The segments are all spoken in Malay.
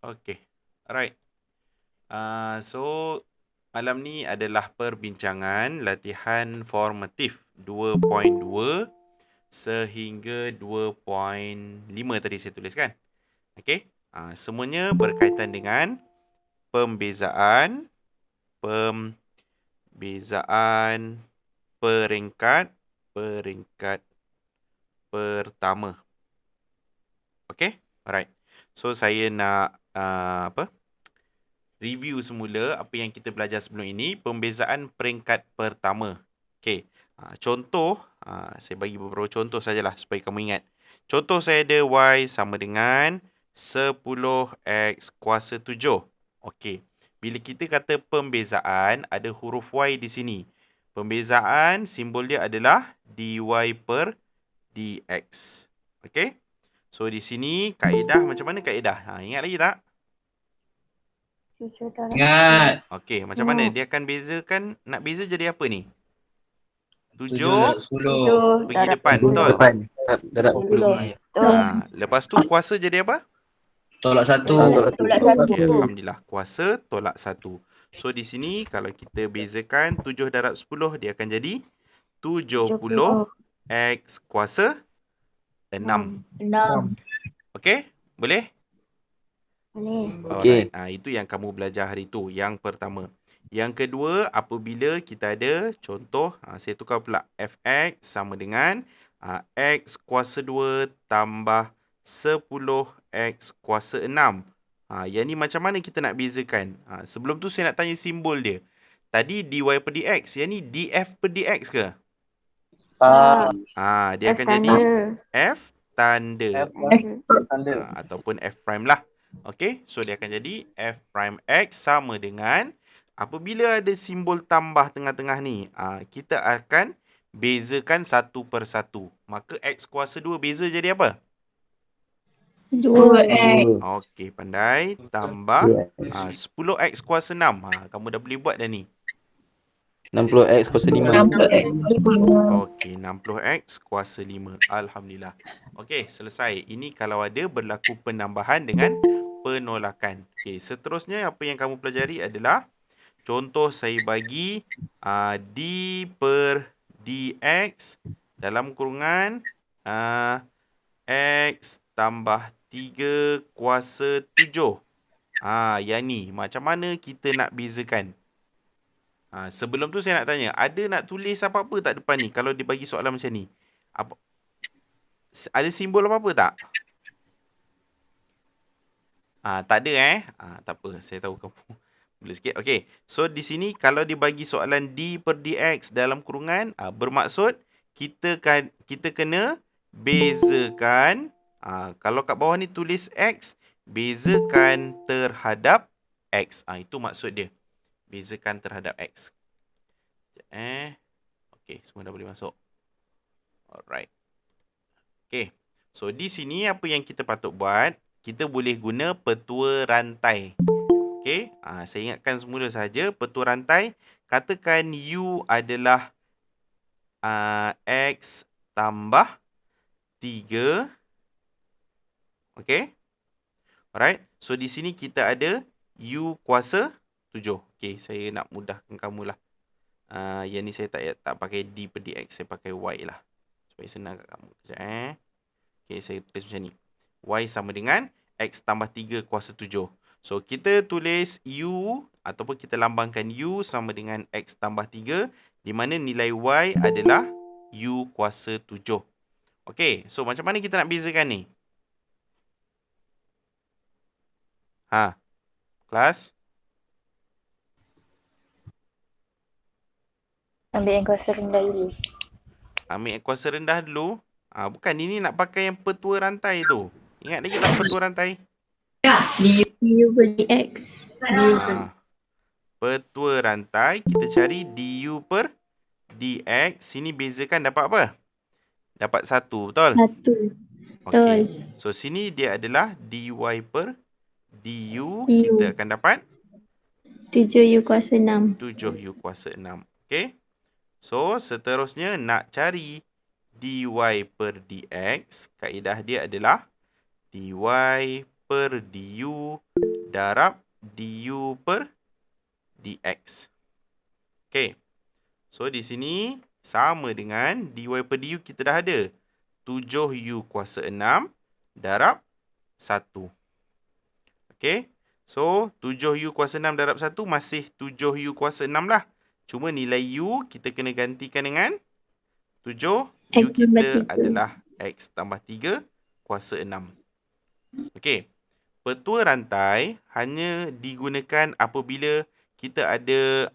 Okey. Alright. So malam ni adalah perbincangan latihan formatif 2.2 sehingga 2.5 tadi saya tulis kan. Okey. Semuanya berkaitan dengan pembezaan peringkat pertama. Okey. Alright. So saya nak review semula apa yang kita belajar sebelum ini, pembezaan peringkat pertama. Okey. Contoh, saya bagi beberapa contoh sajalah supaya kamu ingat. Contoh saya ada y sama dengan 10x kuasa 7. Okey. Bila kita kata pembezaan, ada huruf y di sini. Pembezaan simbol dia adalah dy per dx. Okey. So di sini kaedah macam mana kaedah? Ingat lagi tak? Ingat. Okey, macam mana? Dia akan bezakan, nak beza jadi apa ni? 7 7 darab 10. pergi depan, betul? Darab 10. Lepas tu kuasa jadi apa? Tolak 1. Tolak 1. Okey, alhamdulillah. Kuasa tolak 1. So di sini kalau kita bezakan 7 darab 10, dia akan jadi 70x kuasa 6. 6. Okey? Boleh? Boleh. Okey. Alright. Itu yang kamu belajar hari tu, yang pertama. Yang kedua, apabila kita ada contoh, saya tukar pula fx sama dengan x kuasa 2 tambah 10x kuasa 6. Yang ni macam mana kita nak bezakan? Sebelum tu saya nak tanya simbol dia. Tadi dy per dx, yang ni df per dx ke? Dia akan jadi f tanda. Ataupun f prime lah. Okey, so dia akan jadi f prime x sama dengan, apabila ada simbol tambah tengah-tengah ni, kita akan bezakan satu per satu. Maka x kuasa 2 beza jadi apa? 2x. Okey, pandai. Tambah 10x kuasa 6. Kamu dah boleh buat dah ni. 60x kuasa 5. 60x. Okey, 60x kuasa 5. Alhamdulillah. Okey, selesai. Ini kalau ada berlaku penambahan dengan penolakan. Okey, seterusnya apa yang kamu pelajari adalah contoh saya bagi d per dx dalam kurungan x tambah 3 kuasa 7. Yang ni macam mana kita nak bezakan? Sebelum tu saya nak tanya, ada nak tulis apa-apa tak depan ni kalau dia bagi soalan macam ni? Ada simbol apa-apa tak? Tak ada tak apa, saya tahu kamu boleh sikit. Okey, so di sini kalau dia bagi soalan d per dx dalam kurungan, bermaksud kita kena bezakan. Kalau kat bawah ni tulis x, bezakan terhadap x. Itu maksud dia. Bezakan terhadap x. Okey, semua dah boleh masuk. Alright. Okey. So di sini apa yang kita patut buat? Kita boleh guna petua rantai. Okey. Saya ingatkan semula saja petua rantai. Katakan u adalah x tambah 3. Okey. Alright. So di sini kita ada u kuasa 7. Okey, saya nak mudahkan kamu lah. Yang ni saya tak pakai d per dx, saya pakai y lah. Supaya senang kat kamu. Sekejap Okey, saya tulis macam ni. Y sama dengan x tambah 3 kuasa 7. So, kita tulis u ataupun kita lambangkan u sama dengan x tambah 3, di mana nilai y adalah u kuasa 7. Okey, so macam mana kita nak bezakan ni? Kelas? Ambil yang kuasa rendah dulu. Ambil yang kuasa rendah dulu. Bukan, ini nak pakai yang petua rantai tu. Ingat lagi tak petua rantai? Ya, du per dx. Petua rantai, kita cari du per dx. Sini bezakan dapat apa? Dapat 1, betul? 1. Okey. So, sini dia adalah dy per du. Kita akan dapat 7U kuasa 6. 7U kuasa 6. Okey. So, seterusnya nak cari dy per dx. Kaedah dia adalah dy per du darab du per dx. Okey. So, di sini sama dengan dy per du kita dah ada. 7U kuasa 6 darab 1. Okey. So, 7U kuasa 6 darab 1 masih 7U kuasa 6 lah. Cuma nilai U kita kena gantikan dengan 7. U X tambah kita 3. adalah X tambah 3 kuasa 6. Okey. Petua rantai hanya digunakan apabila kita ada,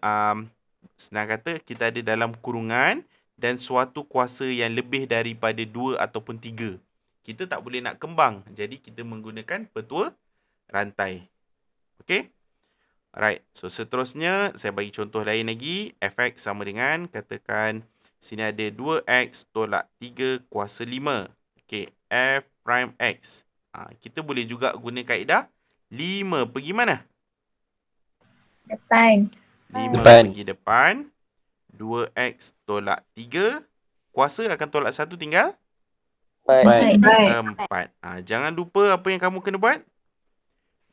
senang kata, kita ada dalam kurungan dan suatu kuasa yang lebih daripada 2 ataupun 3. Kita tak boleh nak kembang. Jadi, kita menggunakan petua rantai. Okey? Alright. So, seterusnya, saya bagi contoh lain lagi. Fx sama dengan, katakan, sini ada 2x tolak 3 kuasa 5. Okey. F prime x. Kita boleh juga guna kaedah 5 pergi mana? Depan. 5 Depan. pergi depan. 2x tolak 3. Kuasa akan tolak 1 tinggal 4. 4. Jangan lupa apa yang kamu kena buat.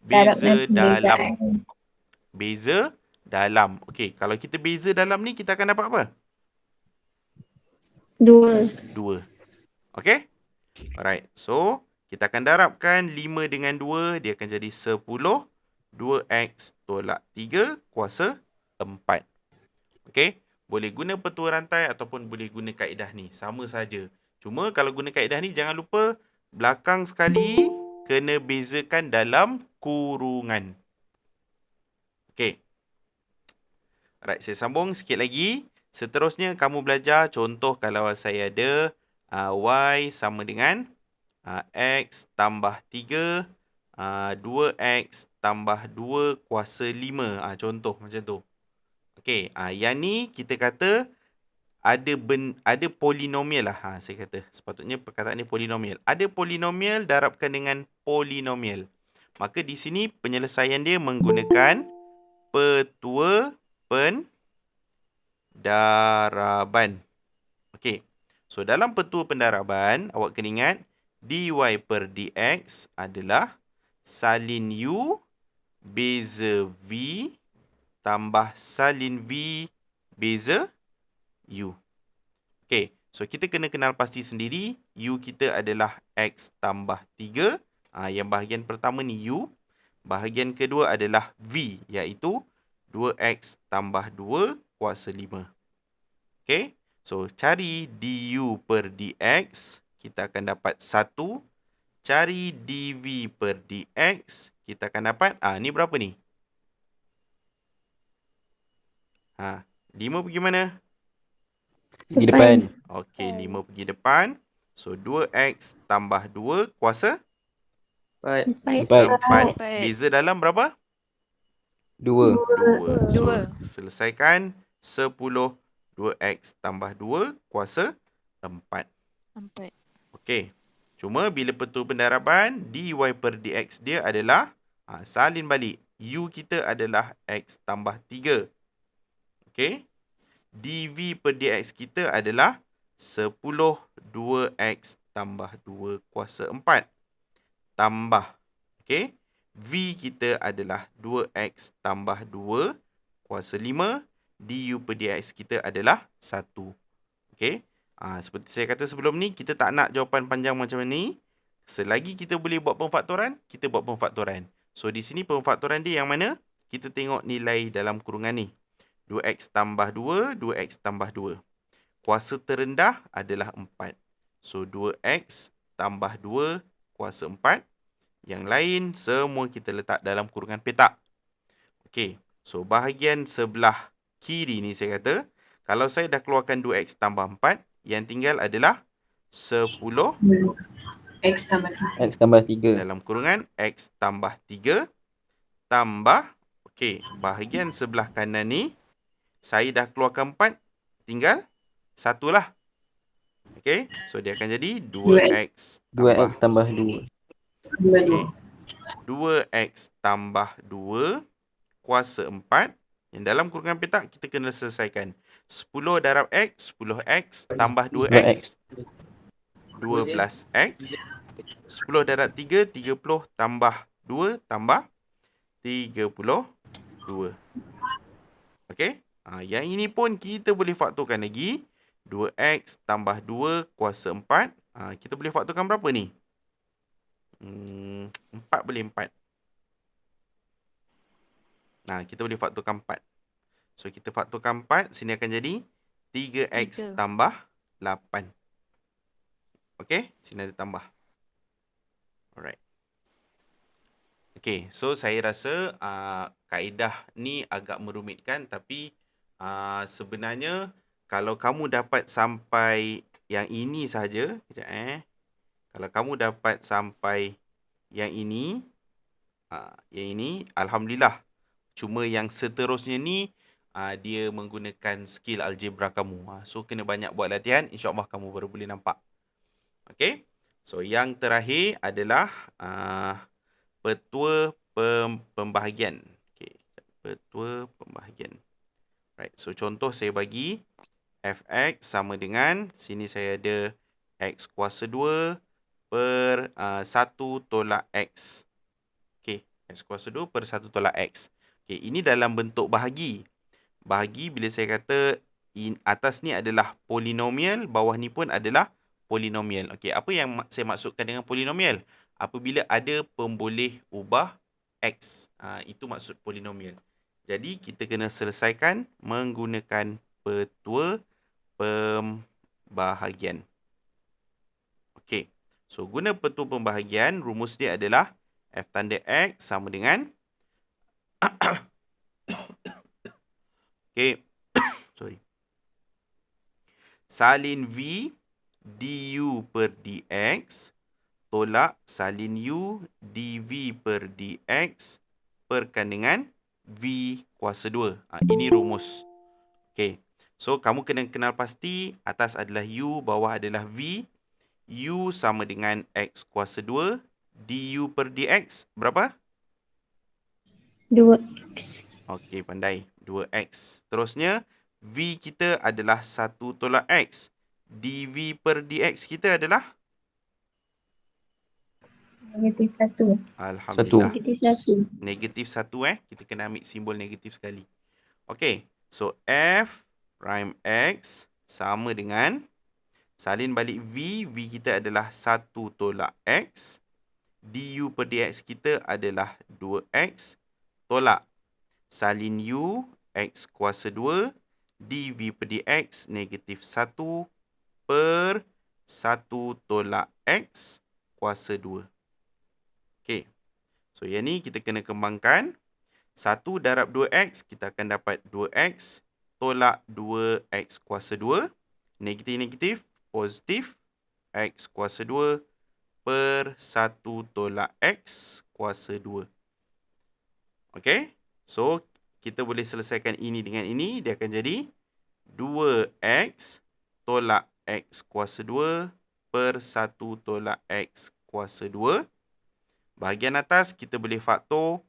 Darab Beza dan dalam. perbezaan. Beza dalam. Okey, kalau kita beza dalam ni, kita akan dapat apa? 2. 2. Okey? Alright. So, kita akan darabkan 5 dengan 2. Dia akan jadi 10. 2x tolak 3 kuasa 4. Okey? Boleh guna petua rantai ataupun boleh guna kaedah ni. Sama saja. Cuma kalau guna kaedah ni, jangan lupa belakang sekali kena bezakan dalam kurungan. Okey. Alright, saya sambung sikit lagi. Seterusnya kamu belajar contoh kalau saya ada y sama dengan x tambah 3, 2x tambah 2 kuasa 5. Contoh macam tu. Okey, yang ni kita kata ada polinomial lah. Saya kata sepatutnya perkataan ni polinomial. Ada polinomial darabkan dengan polinomial. Maka di sini penyelesaian dia menggunakan petua pendaraban. Okey. So, dalam petua pendaraban, awak kena ingat dy per dx adalah salin u beza v tambah salin v beza u. Okey. So, kita kena kenal pasti sendiri. U kita adalah x tambah 3. Yang bahagian pertama ni u. Bahagian kedua adalah v, iaitu 2x tambah 2 kuasa 5. Okey. So, cari du per dx. Kita akan dapat 1. Cari dv per dx. Kita akan dapat, ni berapa ni? 5 pergi mana? Pergi depan. Okey, 5 pergi depan. So, 2x tambah 2 kuasa 4. 4. Beza dalam berapa? 2. 2. So, selesaikan 10. 2x tambah 2 kuasa 4. Okey. Cuma bila petua pendaraban, dy per dx dia adalah salin balik. U kita adalah x tambah 3. Okey. dv per dx kita adalah 10 2x tambah 2 kuasa 4. Tambah. Okey. V kita adalah 2x tambah 2 kuasa 5. Du per dx kita adalah 1. Okey. Seperti saya kata sebelum ni, kita tak nak jawapan panjang macam ni. Selagi kita boleh buat pemfaktoran, kita buat pemfaktoran. So, di sini pemfaktoran dia yang mana? Kita tengok nilai dalam kurungan ni. 2x tambah 2, 2x tambah 2. Kuasa terendah adalah 4. So, 2x tambah 2 kuasa 4. Yang lain semua kita letak dalam kurungan petak. Okey. So, bahagian sebelah kiri ni saya kata, kalau saya dah keluarkan 2x tambah 4, yang tinggal adalah 10 X tambah 3. X tambah 3. dalam kurungan x tambah 3 tambah, okey, bahagian sebelah kanan ni, saya dah keluarkan 4, tinggal 1 lah. Okey, so dia akan jadi 2x 2x tambah 2. Okey. 2x tambah 2 kuasa 4. Yang dalam kurungan petak kita kena selesaikan. 10 darab X, 10X tambah 2X, 12X. 10 darab 3, 30 tambah 2 tambah 32. Okey. Yang ini pun kita boleh faktorkan lagi. 2X tambah 2 kuasa 4. Kita boleh faktorkan berapa ni? 4 boleh 4. Kita boleh faktorkan 4. So, kita faktorkan 4. Sini akan jadi 3X tambah 8. Okey. Sini ada tambah. Alright. Okey. So, saya rasa kaedah ni agak merumitkan. Tapi sebenarnya kalau kamu dapat sampai yang ini saja. Kejap Kalau kamu dapat sampai yang ini. Yang ini. Alhamdulillah. Cuma yang seterusnya ni dia menggunakan skill algebra kamu. So, kena banyak buat latihan. InsyaAllah kamu baru boleh nampak. Okey. So, yang terakhir adalah petua pembahagian. Okey. Petua pembahagian. Right. So, contoh saya bagi fx sama dengan, sini saya ada x kuasa 2 per 1 tolak x. Okey. X kuasa 2 per 1 tolak x. Okey, ini dalam bentuk bahagi. Bahagi bila saya kata atas ni adalah polinomial, bawah ni pun adalah polinomial. Okey, apa yang saya maksudkan dengan polinomial? Apabila ada pemboleh ubah x. Itu maksud polinomial. Jadi, kita kena selesaikan menggunakan petua pembahagian. Okey. So, guna petua pembahagian, rumus dia adalah f tanda x sama dengan okey. Sorry. Salin V du per dx tolak salin U dv per dx perkan dengan V kuasa 2. Ini rumus. Okey. So, kamu kena kenal pasti atas adalah U, bawah adalah V. U sama dengan X kuasa 2. du per dx berapa? 2x. Okey, pandai. 2x. Terusnya, V kita adalah 1 tolak X. dv per dx kita adalah? -1. Alhamdulillah. -1. Negatif 1 Kita kena ambil simbol negatif sekali. Okey. So, f prime x sama dengan, salin balik V. V kita adalah 1 tolak X. du per dx kita adalah 2x. Tolak salin U, X kuasa 2. dv per dx negatif 1 per 1 tolak X kuasa 2. Okey. So, yang ni kita kena kembangkan. 1 darab 2x, kita akan dapat 2x tolak 2x kuasa 2. Negatif-negatif, positif. X kuasa 2 per 1 tolak X kuasa 2. Okey. So, kita boleh selesaikan ini dengan ini. Dia akan jadi 2x tolak X kuasa 2 per 1 tolak X kuasa 2. Bahagian atas kita boleh faktor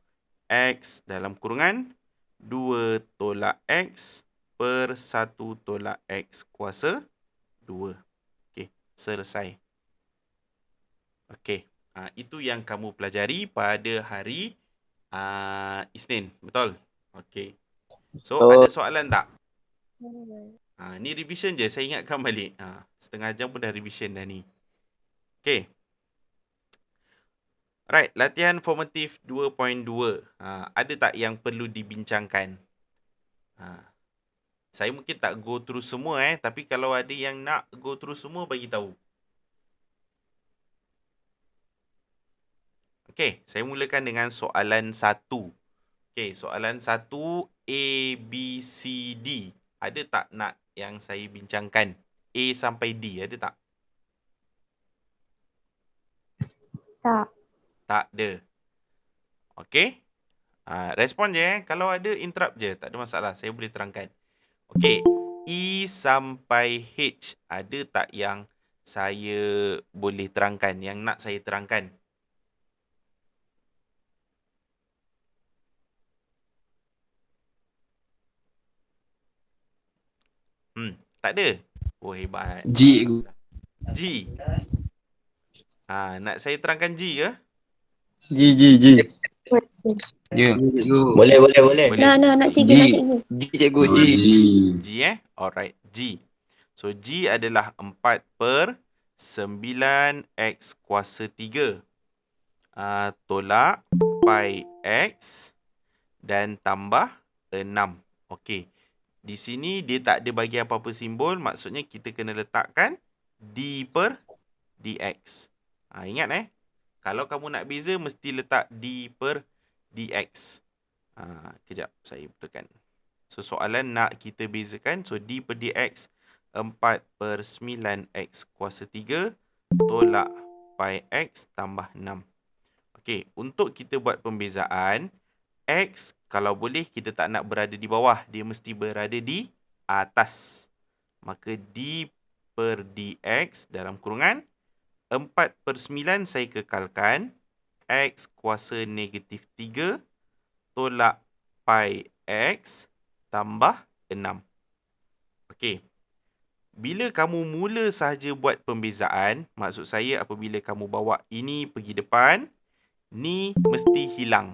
X dalam kurungan 2 tolak X per 1 tolak X kuasa 2. Okey, selesai. Okey, itu yang kamu pelajari pada hari Isnin, betul? Okey. So, ada soalan tak? Ni revision je, saya ingatkan balik. Setengah jam pun dah revision dah ni. Okey. Right, latihan formatif 2.2. Ada tak yang perlu dibincangkan? Saya mungkin tak go through semua tapi kalau ada yang nak go through semua, bagi tahu. Okey, saya mulakan dengan soalan 1. Okey, soalan 1 A, B, C, D. Ada tak nak yang saya bincangkan? A sampai D, ada tak? Tak. Tak ada. Okey. Respon je Kalau ada, interrupt je. Tak ada masalah. Saya boleh terangkan. Okey. E sampai H. Ada tak yang saya boleh terangkan? Yang nak saya terangkan? Tak ada. Oh, hebat. G, cikgu. G. Nak saya terangkan G ke? G. Ya. Cikgu. Boleh. Boleh. Nak cikgu, nak cikgu. Cikgu, Oh, G. G Alright, G. So, G adalah 4/9 X kuasa 3. Tolak pi X dan tambah 6. Okey. Di sini dia tak ada bagi apa-apa simbol. Maksudnya kita kena letakkan d/dx. Ingat kalau kamu nak beza mesti letak d/dx. Kejap saya betulkan. So soalan nak kita bezakan. So d/dx 4/9 X kuasa 3 tolak pi X tambah 6. Okey, untuk kita buat pembezaan, X kalau boleh kita tak nak berada di bawah. Dia mesti berada di atas. Maka d/dx dalam kurungan 4/9 saya kekalkan. X kuasa negatif 3 tolak pi X tambah 6. Okey. Bila kamu mula sahaja buat pembezaan, maksud saya apabila kamu bawa ini pergi depan, ni mesti hilang.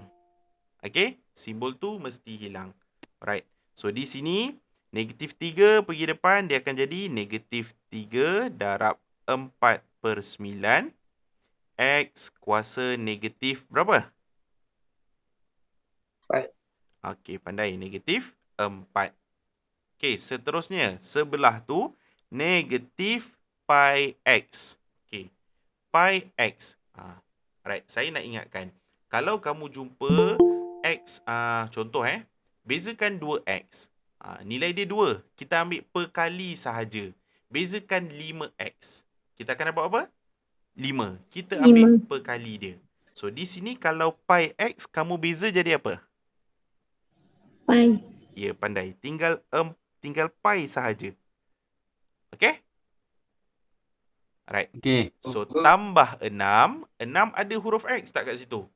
Okey? Simbol tu mesti hilang. Alright. So, di sini, negatif 3 pergi depan, dia akan jadi negatif 3 darab 4/9 X kuasa negatif berapa? 4. Okey, pandai. Negatif 4. Okey, seterusnya. Sebelah tu, negatif pi X. Okey, pi X. Alright, saya nak ingatkan. Kalau kamu jumpa X, contoh bezakan 2X. Nilai dia 2. Kita ambil perkali sahaja. Bezakan 5X. Kita akan dapat apa? 5. Kita ambil perkali dia. So, di sini kalau pi X, kamu beza jadi apa? Pi. Ya, pandai. Tinggal pi sahaja. Okey? Alright. Okey. So, tambah 6. 6 ada huruf X tak kat situ?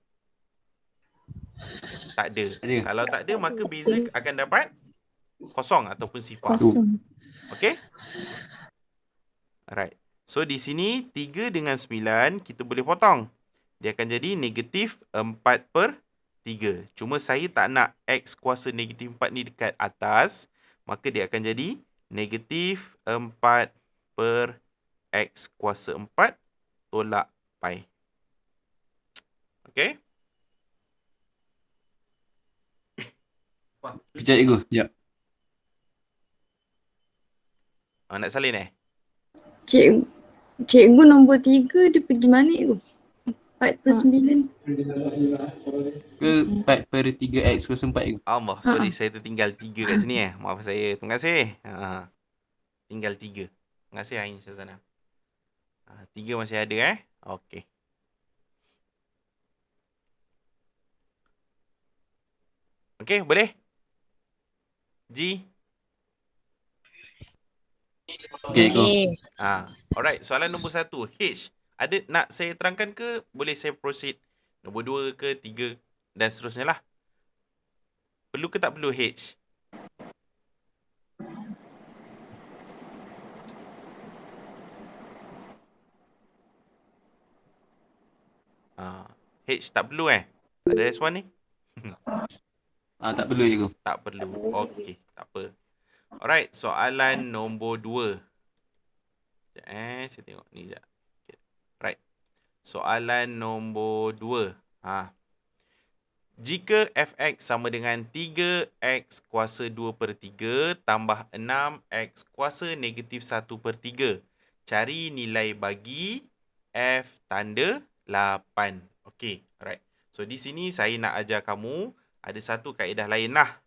Tak ada. Kalau tak ada, maka beza akan dapat kosong ataupun sifar. Kosong. Okey? Alright. So, di sini 3 dengan 9 kita boleh potong. Dia akan jadi negatif 4/3. Cuma saya tak nak X kuasa negatif 4 ni dekat atas. Maka dia akan jadi negatif 4/X kuasa 4 tolak pi. Okey? Kejap, cikgu. Sekejap. Nak salin Cikgu nombor 3 dia pergi mana cikgu? 4/9. Ke 4/3 X kuasa 4, cikgu? Allah, sorry. Saya tertinggal 3 kat sini Maaf saya. Terima kasih. Tinggal 3. Terima kasih Ain Syazana. 3 masih ada Okey. Okey, boleh? G. Okey, cikgu. Alright, soalan nombor 1. H. Ada nak saya terangkan ke? Boleh saya proceed nombor 2 ke 3 dan seterusnya lah. Perlu ke tak perlu H? H tak perlu Tak ada respon ni? Tak perlu, cikgu. Tak perlu. Okey, tak apa. Alright, soalan nombor 2. Sekejap saya tengok ni sekejap. Okay. Right. Soalan nombor 2. Jika fx sama dengan 3x kuasa 2/3 tambah 6x kuasa negatif 1/3. Cari nilai bagi f tanda 8. Okey, alright. So, di sini saya nak ajar kamu ada satu kaedah lain lah.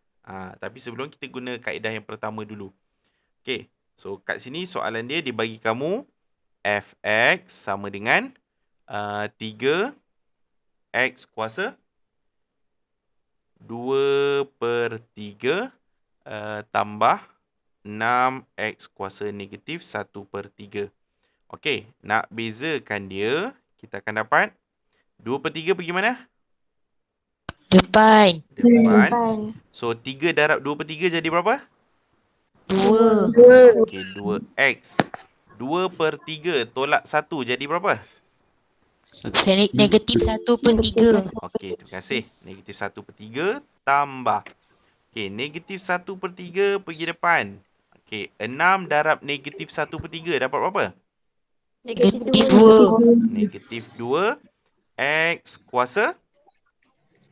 Tapi sebelum kita guna kaedah yang pertama dulu. Okey, so kat sini soalan dia bagi kamu fx sama dengan 3x kuasa 2/3 tambah 6x kuasa negatif 1/3. Okey, nak bezakan dia, kita akan dapat 2/3 pergi mana? Depan. Depan. So, 3 darab 2/3 jadi berapa? 2. Okey, 2x. 2/3 tolak 1 jadi berapa? Negatif 1/3. Okey, terima kasih. Negatif 1/3 tambah. Okey, negatif 1/3 pergi depan. Okey, 6 darab negatif 1/3 dapat berapa? Negatif 2. Negatif 2 x kuasa.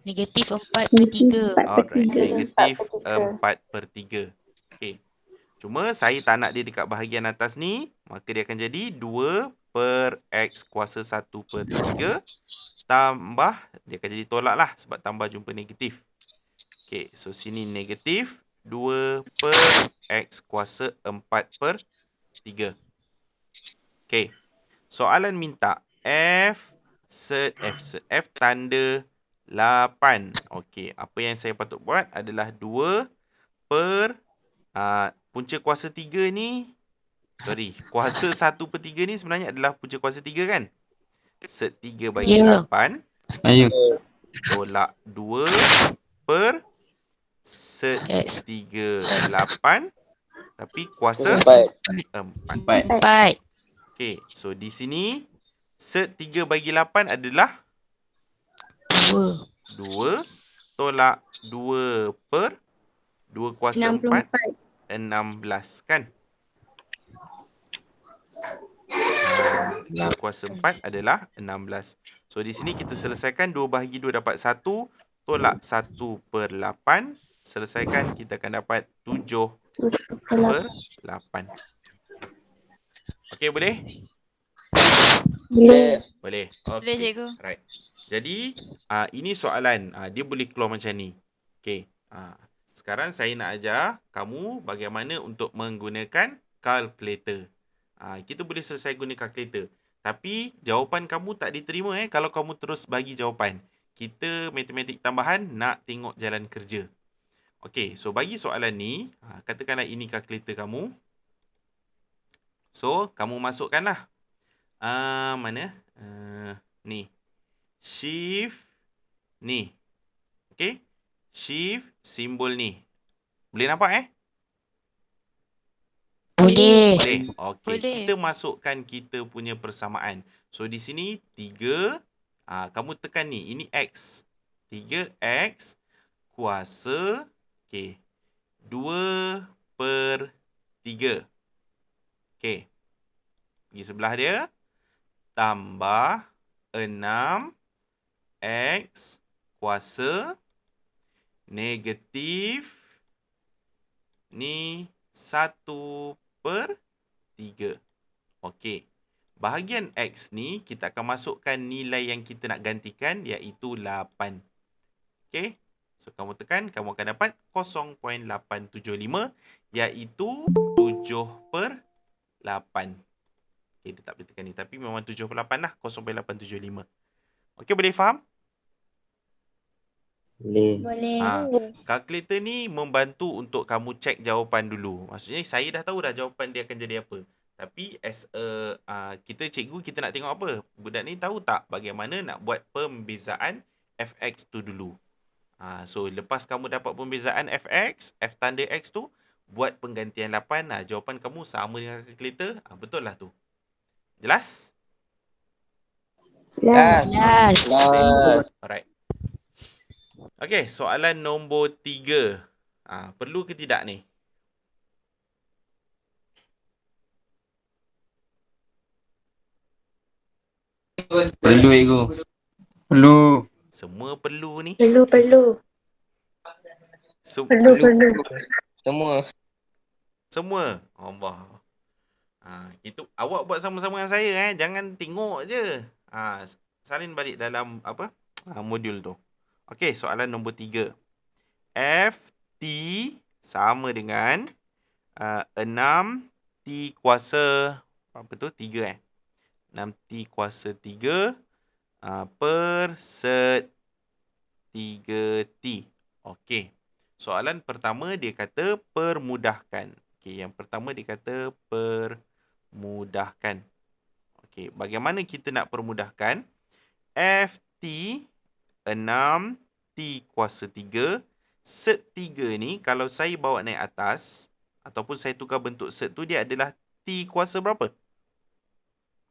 Negatif 4/3. Alright, negatif 4/3. Okey. Cuma saya tak nak dia dekat bahagian atas ni, maka dia akan jadi 2 per x kuasa 1/3 tambah, dia akan jadi tolak lah sebab tambah jumpa negatif. Okey, so sini negatif 2 per x kuasa 4/3. Okey, soalan minta F tanda 8. Okey, apa yang saya patut buat adalah 2 per punca kuasa 3 ni, kuasa 1/3 ni sebenarnya adalah punca kuasa 3 kan? Set 3 bagi 8 Ayo. tolak 2 per set 3 8 tapi kuasa 4. 4. Okey, so di sini set 3 bagi 8 adalah 2 tolak 2 per 2 kuasa 4 16 kan? 2 kuasa 4 adalah 16. So di sini kita selesaikan 2 bahagi 2 dapat 1 tolak 1/8. Selesaikan kita akan dapat 7/8. Okey, boleh? Boleh. Boleh. Boleh, Okey. cikgu. Right. Jadi ini soalan, dia boleh keluar macam ni. Okey. Sekarang saya nak ajar kamu bagaimana untuk menggunakan kalkulator. Kita boleh selesai guna kalkulator. Tapi jawapan kamu tak diterima kalau kamu terus bagi jawapan. Kita matematik tambahan nak tengok jalan kerja. Okey, so bagi soalan ni, katakanlah ini kalkulator kamu. So, kamu masukkanlah. Mana? Ni. Shift ni. Okey? Shift simbol ni. Boleh nampak Boleh. Boleh. Okey, Boleh. kita masukkan kita punya persamaan. So di sini 3, kamu tekan ni, ini x. 3x kuasa 2/3. Okey. Pergi sebelah dia. Tambah 6x kuasa negatif ni 1/3. Okey. Bahagian X ni kita akan masukkan nilai yang kita nak gantikan iaitu 8. Okey. So kamu tekan, kamu akan dapat 0.875 iaitu 7/8. Okey, dia tak boleh tekan ni tapi memang 7/8 lah, 0.875. Okey, boleh faham? Boleh. Kalkulator ni membantu untuk kamu cek jawapan dulu. Maksudnya saya dah tahu dah jawapan dia akan jadi apa. Tapi as kita cikgu, kita nak tengok apa? Budak ni tahu tak bagaimana nak buat pembezaan fx tu dulu. So lepas kamu dapat pembezaan fx, f tanda x tu, buat penggantian 8. Jawapan kamu sama dengan kalkulator. Betul lah tu. Jelas? Jelas. Alright. Okey, soalan nombor 3. Perlu ke tidak ni? Perlu, cikgu. Perlu. Semua perlu ni. Perlu. Perlu. Semua. Allah. Awak buat sama-sama dengan saya Jangan tengok je. Salin balik dalam modul tu. Okey, soalan nombor 3. Ft sama dengan 6t kuasa 3 6t kuasa 3 per set 3t. Okey. Soalan pertama dia kata permudahkan. Okey, yang pertama dia kata permudahkan. Okey, bagaimana kita nak permudahkan? Ft 6t kuasa 3. Set 3 ni kalau saya bawa naik atas, Ataupun saya tukar bentuk set tu, dia adalah T kuasa berapa?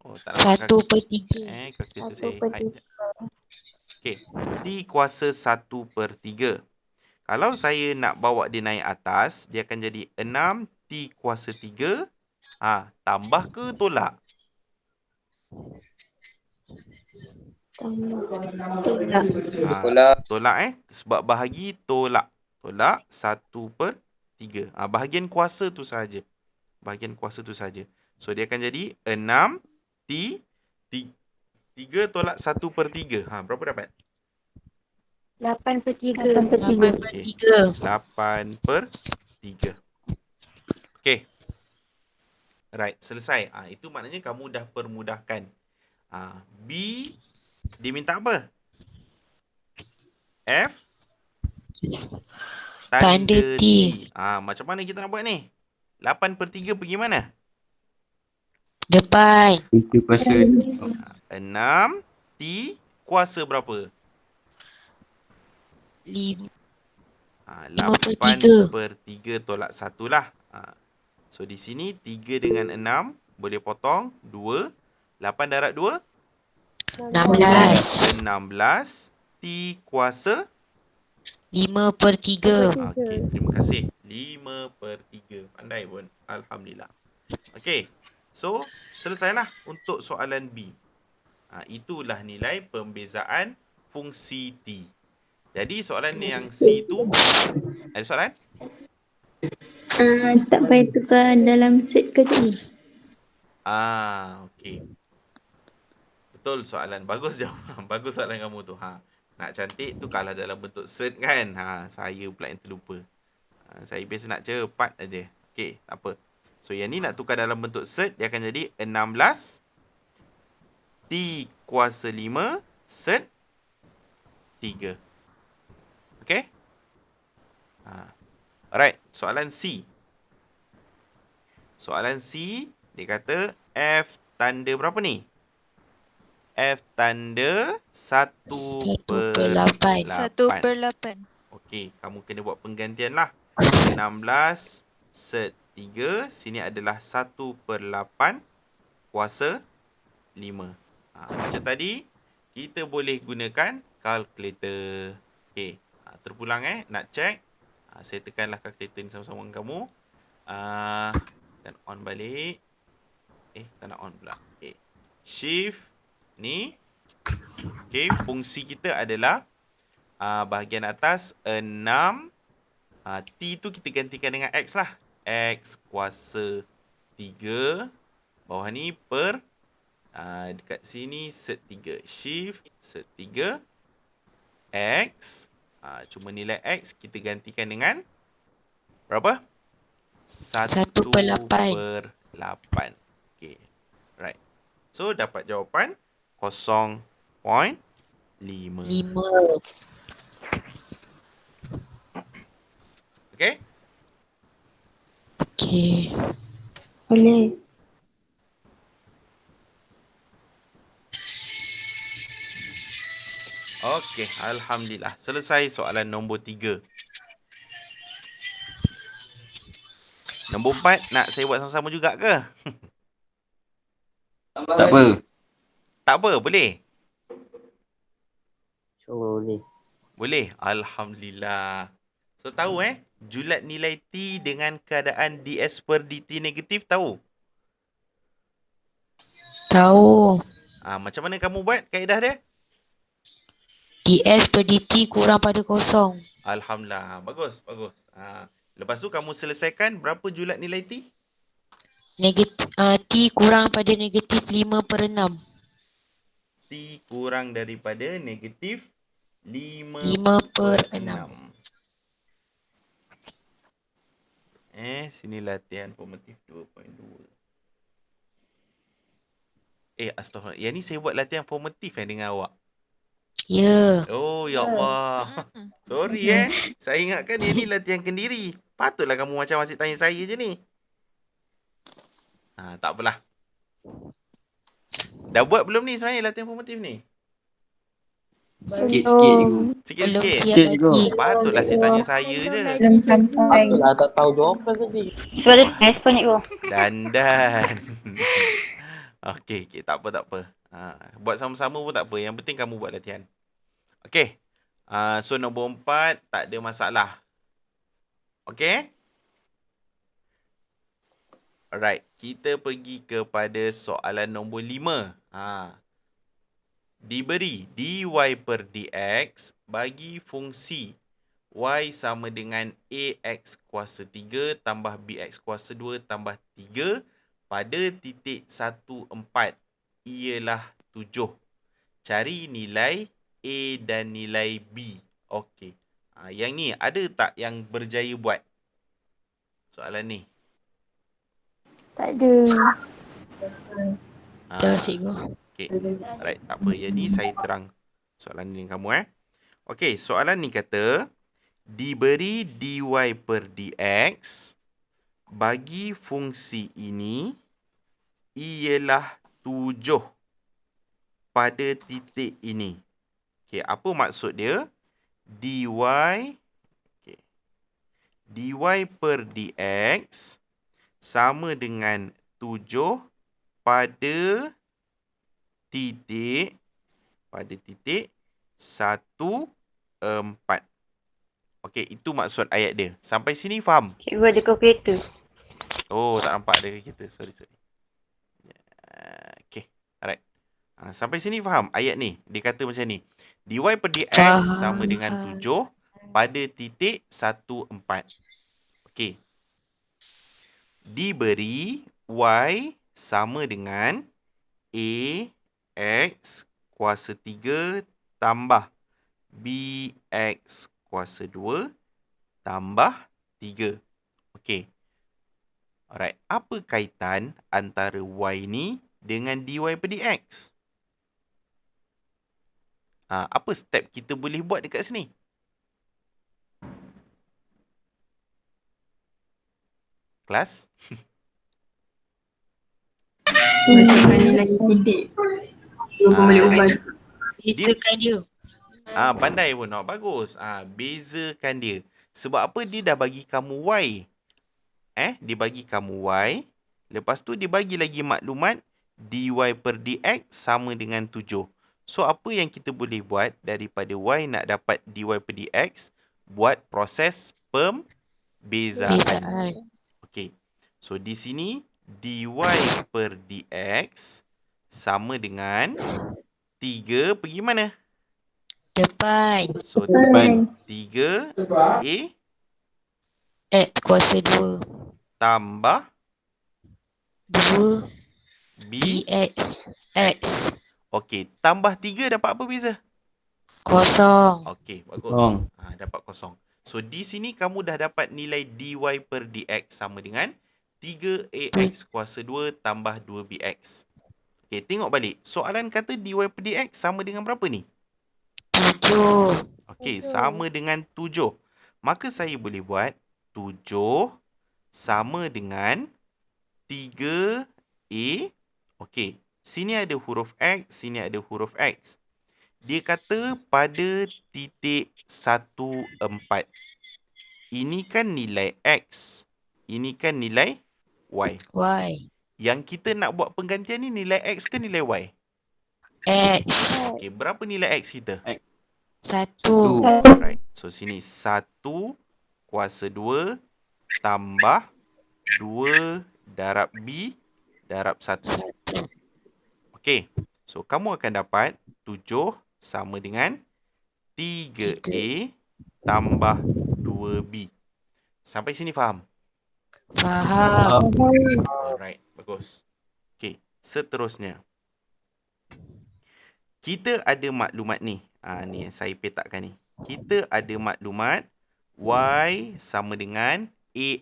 Oh, tak nampak 1/3. kalkulator 1 saya per hide. Okey. T kuasa 1/3. Kalau saya nak bawa dia naik atas, dia akan jadi 6 T kuasa 3. Tambah ke tolak? tambah. Tolak. Tolak sebab bahagi tolak. Tolak 1/3. Bahagian kuasa tu saja. Bahagian kuasa tu saja. So dia akan jadi 6 T 3 tolak 1/3. Berapa dapat? 8 per 3. 8 per 3. Okey. 3. 8/3. Okey. Right, selesai. Itu maknanya kamu dah permudahkan. B dia minta apa? F Tanda T. Macam mana kita nak buat ni? 8/3 pergi mana? Depan. Itu kuasa 6 T kuasa berapa? 5. 8/3 tolak 1 lah. So di sini 3 dengan 6 boleh potong 2. 8 darab 2 16. 16 T kuasa 5/3. Okey, terima kasih. 5/3. Pandai pun. Alhamdulillah. Okey. So, selesailah untuk soalan B. Itulah nilai pembezaan fungsi T. Jadi, soalan yang C tu, ada soalan? Tak payah tukar dalam set ke cikgu? Okey. Betul soalan. Bagus jawapan. Bagus soalan kamu tu. Nak cantik tu kalah dalam bentuk set kan? Saya pula yang terlupa. Saya biasa nak cepat aja. Okey, tak apa. So, yang ni nak tukar dalam bentuk set, dia akan jadi 16 T kuasa 5 set 3. Okey? Alright, soalan C. Soalan C, dia kata F tanda berapa ni? F tanda 1/8. 1/8. Okey, kamu kena buat penggantian lah. 16 set 3. Sini adalah 1/8 kuasa 5. Macam tadi, kita boleh gunakan kalkulator. Okey, terpulang nak check. Saya tekanlah kalkulator ni sama-sama dengan kamu. Dan on balik. Tak nak on pula. Okey. Shift ni. Okey, fungsi kita adalah bahagian atas 6. T tu kita gantikan dengan X lah. X kuasa 3. Bawah ni per. Dekat sini set 3. Shift set 3. X. Cuma nilai X kita gantikan dengan berapa? 1/8. Okey. Right. So, dapat jawapan 0.5. 5. Okey? Okey. Boleh. Okey, alhamdulillah. Selesai soalan nombor 3. Nombor 4 nak saya buat sama-sama juga ke? tak apa. Tak apa, boleh? InsyaAllah boleh. Boleh. Alhamdulillah. So tahu julat nilai T dengan keadaan ds per dt negatif tahu? Tahu. Macam mana kamu buat kaedah dia? ds per dt kurang pada kosong. Alhamdulillah. Bagus, bagus. Lepas tu kamu selesaikan berapa julat nilai T? T kurang pada negatif 5/6. T kurang daripada negatif 5/6. Sini latihan formatif 2.2. Astaghfirullah. Yang ni saya buat latihan formatif dengan awak. Ya. Oh, ya Allah. Sorry Saya ingatkan yang ni latihan kendiri. Patutlah kamu macam masih tanya saya je ni. Tak apalah. Dah buat belum ni sebenarnya latihan formatif ni? Sikit-sikit cikgu. Belum Sikit-sikit. siap Cik lagi. juga. Patutlah saya tanya saya je. Belum sampai. Itulah tak tahu jawapan tadi. Suara Wah. respon ni kau. Dandan. Okey, okay, tak apa, tak apa. Buat sama-sama pun tak apa. Yang penting kamu buat latihan. Okey. So nombor 4 tak ada masalah. Okey? Alright, kita pergi kepada soalan nombor 5. Diberi dy per dx bagi fungsi y sama dengan ax kuasa 3 tambah bx kuasa 2 tambah 3 pada titik 1, 4 ialah 7. Cari nilai A dan nilai B. Okey. Yang ni ada tak yang berjaya buat soalan ni? Tak ada. Dah cikgu. Okey. Alright, tak apa. Yang ni saya terang soalan ni dengan kamu. Okey, soalan ni kata diberi dy per dx bagi fungsi ini ialah 7 pada titik ini. Okey, apa maksud dia? dy okey. dy per dx sama dengan 7 pada titik 1, 4. Okey, itu maksud ayat dia. Sampai sini faham? Cikgu ada kalkulator. Oh, tak nampak ada kita. Sorry. Okey, alright. Sampai sini faham ayat ni? Dia kata macam ni. dy per dx sama dengan 7 pada titik 1, 4. Okey. Diberi y sama dengan ax kuasa 3 tambah bx kuasa 2 tambah 3. Okey. Alright. Apa kaitan antara y ni dengan dy per dx? Apa step kita boleh buat dekat sini? Kelas? Masukkan nilai titik. Boleh ubah. Bezakan dia. Pandai pun. Bagus. Bezakan dia. Sebab apa dia dah bagi kamu y? Dia bagi kamu y. Lepas tu dia bagi lagi maklumat dy per dx sama dengan 7. So apa yang kita boleh buat daripada y nak dapat dy per dx? Buat proses pembezaan. Bezaan. Okey. So di sini dy per dx sama dengan 3 pergi mana? Depan. So Depan. 3 A X kuasa 2. tambah 2 B. bx. X. Okey, tambah 3 dapat apa beza? Kosong. Okey, bagus. Kosong. Dapat kosong. So di sini kamu dah dapat nilai dy per dx sama dengan 3ax kuasa 2 tambah 2bx. Okey, tengok balik. Soalan kata dy per dx sama dengan berapa ni? 7. Okey, sama dengan 7. Maka saya boleh buat 7 sama dengan 3a. Okey, sini ada huruf x, sini ada huruf x. Dia kata pada titik 1, 4. Ini kan nilai x. Ini kan nilai y. Y. Yang kita nak buat penggantian ni nilai x ke nilai y? X. Okey, berapa nilai x kita? 1. Alright. So sini 1 kuasa 2 tambah 2 darab b darab 1. Okey. So kamu akan dapat 7 sama dengan 3a tambah 2b. Sampai sini faham? Faham. Alright, bagus. Okey, seterusnya. Kita ada maklumat ni. Ni yang saya petakan ni. Kita ada maklumat y sama dengan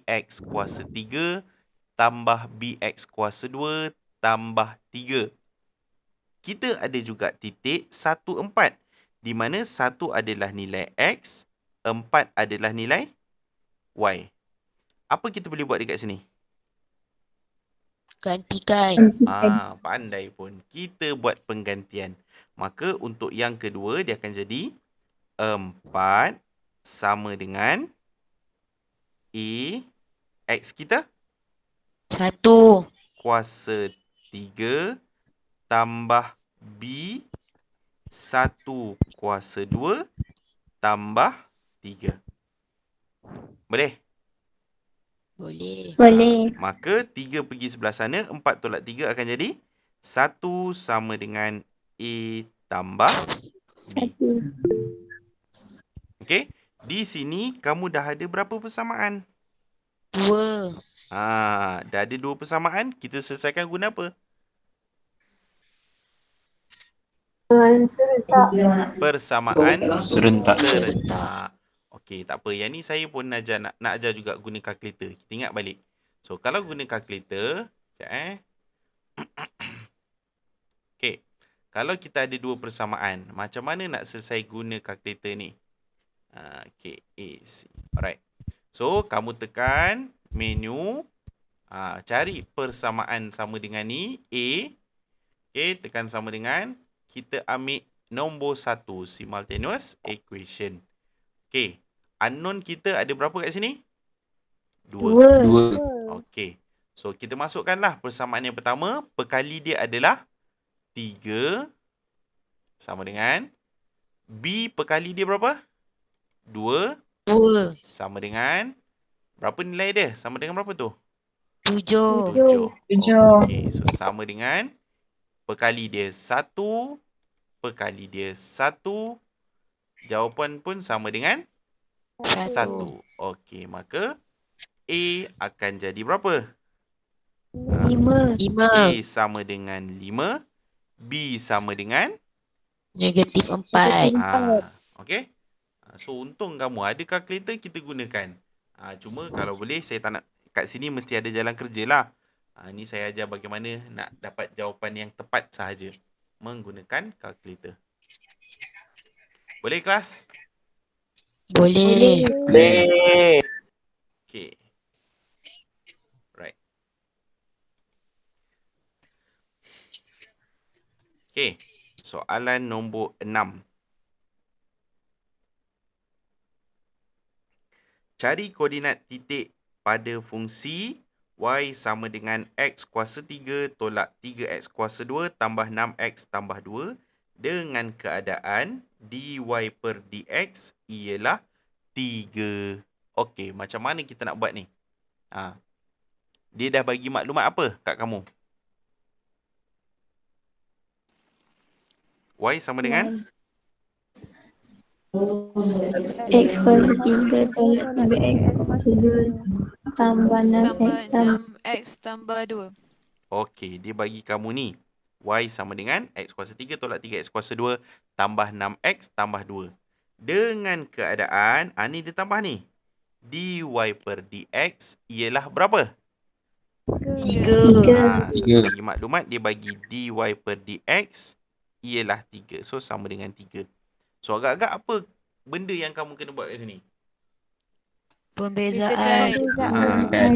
ax kuasa 3 tambah bx kuasa 2 tambah 3. Kita ada juga titik 1, 4. Di mana 1 adalah nilai x, 4 adalah nilai y. Apa kita boleh buat dekat sini? Gantikan. Pandai pun. Kita buat penggantian. Maka untuk yang kedua dia akan jadi 4 sama dengan A, X kita 1. kuasa 3 tambah B 1 kuasa 2 tambah 3. Boleh? Boleh. Boleh. Maka 3 pergi sebelah sana, 4 tolak 3 akan jadi 1 sama dengan A tambah B. 1. Okey? Di sini kamu dah ada berapa persamaan? 2. Dah ada 2 persamaan. Kita selesaikan guna apa? Persamaan Serentak. serentak. Okey, tak apa. Yang ni saya pun nak ajar juga guna kalkulator. Kita ingat balik. So, kalau guna kalkulator, sekejap Okey. Kalau kita ada 2 persamaan, macam mana nak selesai guna kalkulator ni? Okey, AC. Alright. So, kamu tekan menu, cari persamaan sama dengan ni, A. Okey, tekan sama dengan, kita ambil nombor 1, simultaneous equation. Okey, unknown kita ada berapa kat sini? 2. 2. Okey. So, kita masukkanlah persamaan yang pertama, perkali dia adalah 3 sama dengan B perkali dia berapa? 2 2. sama dengan berapa nilai dia? Sama dengan berapa tu? 7. 7. 7. Okey, so sama dengan perkali dia 1 perkali dia 1. Jawapan pun sama dengan 1. Okey, maka A akan jadi berapa? 5. 5. A sama dengan 5. B sama dengan Negatif 4. okey. So untung kamu ada kalkulator, kita gunakan. Cuma kalau boleh saya tak nak kat sini mesti ada jalan kerja lah. Ni saya ajar bagaimana nak dapat jawapan yang tepat sahaja menggunakan kalkulator. Boleh kelas? Boleh. Okey. Right. Okey. Soalan nombor 6. Cari koordinat titik pada fungsi y sama dengan x kuasa 3 tolak 3x kuasa 2 tambah 6x tambah 2 dengan keadaan dy per dx ialah 3. Okey, macam mana kita nak buat ni? Dia dah bagi maklumat apa kat kamu? Y sama dengan X kuasa 3 tolak 3X kuasa 2 tambah 6X tambah 6X tambah 2. okey, dia bagi kamu ni. Y sama dengan X kuasa 3 tolak 3X kuasa 2 tambah 6X tambah 2. Dengan keadaan, ni dia tambah ni. dy per dx ialah berapa? 3. So, dia bagi maklumat, dia bagi dy per dx ialah 3. So, sama dengan 3. So, agak-agak apa benda yang kamu kena buat kat sini? Pembezaan.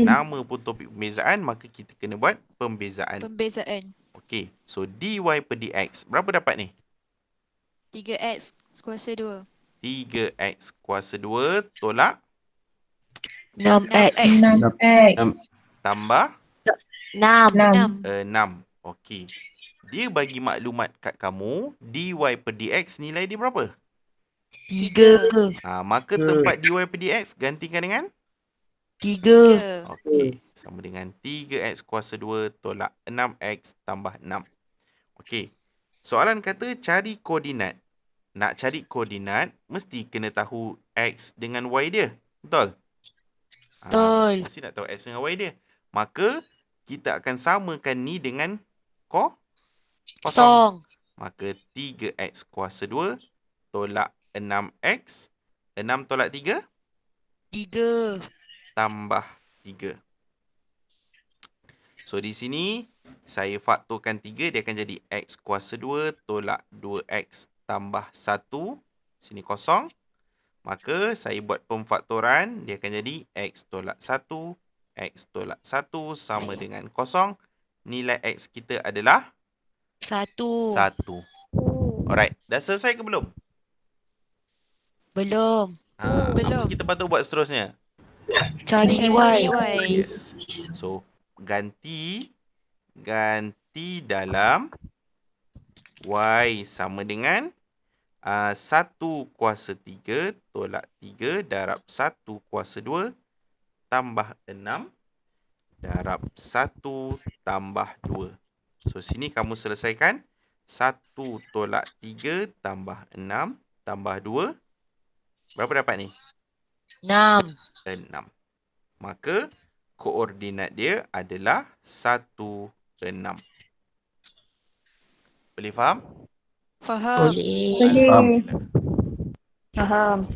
Nama pun topik pembezaan, maka kita kena buat pembezaan. Pembezaan. Okey, so dy per dx. Berapa dapat ni? 3X kuasa 2. 3x kuasa 2 tolak 6X. 6X tambah 6. 6. Okey. Dia bagi maklumat kat kamu, dy per dx nilai dia berapa? 3. Maka tempat dy per dx gantikan dengan 3. okey, sama dengan 3x kuasa 2 tolak 6x tambah 6. Okey. Soalan kata cari koordinat. Nak cari koordinat, mesti kena tahu x dengan y dia. Betul? Betul. Mesti nak tahu x dengan y dia. Maka, kita akan samakan ni dengan kosong. Kosong. Maka, 3x kuasa 2 tolak 6x. 6 tolak 3? 3. Tambah 3. So, di sini, saya faktorkan 3, dia akan jadi x kuasa 2 tolak 2x tambah 1. Sini kosong. Maka, saya buat pemfaktoran, dia akan jadi x tolak 1. X tolak 1 sama dengan kosong. Nilai x kita adalah 1. 1. Alright, dah selesai ke belum? Belum. Apa kita patut buat seterusnya? Cari Y. Yes. So, ganti dalam Y sama dengan 1 kuasa 3 tolak 3 darab 1 kuasa 2 tambah 6 darab 1 tambah 2. So, sini kamu selesaikan. 1 tolak 3 tambah 6 tambah 2. Berapa dapat ni? 6. 6. Maka, koordinat dia adalah 1, 6. Boleh faham? Boleh. Boleh. Faham.